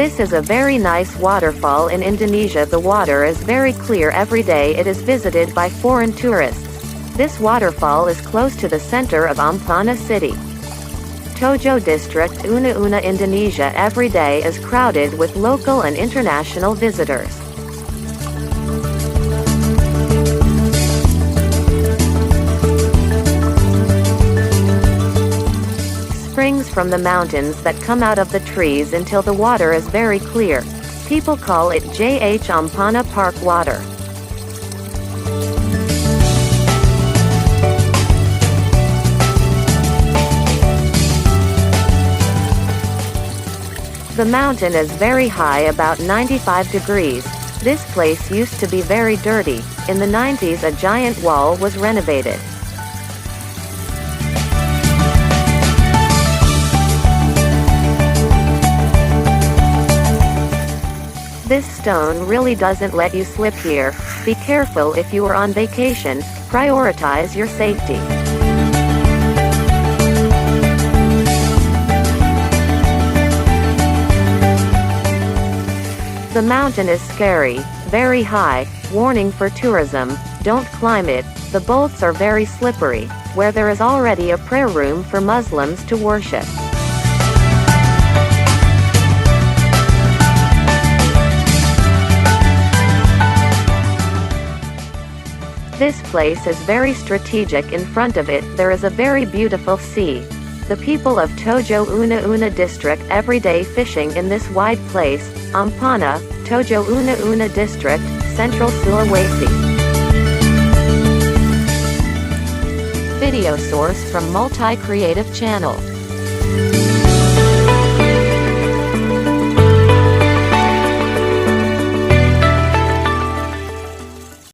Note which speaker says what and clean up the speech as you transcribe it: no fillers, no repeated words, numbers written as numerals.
Speaker 1: This is a very nice waterfall in Indonesia. The water is very clear every day. It is visited by foreign tourists. This waterfall is close to the center of Ampana city. Tojo district, Una, Indonesia. Every day is crowded with local and international visitors. Springs from the mountains that come out of the trees until the water is very clear. People call it JH Ampana Park water. The mountain is very high, about 95 degrees. This place used to be very dirty. In the 90s a giant wall was renovated. This stone really doesn't let you slip here. Be careful if you are on vacation. Prioritize your safety. The mountain is scary, very high. Warning for tourism, don't climb it. The bolts are very slippery, where there is already a prayer room for Muslims to worship. This place is very strategic. In front of it there is a very beautiful sea. The people of Tojo, Una district every day fishing in this wide place. Ampana, Tojo, Una district, Central Sulawesi. Video source from Multi Creative Channel.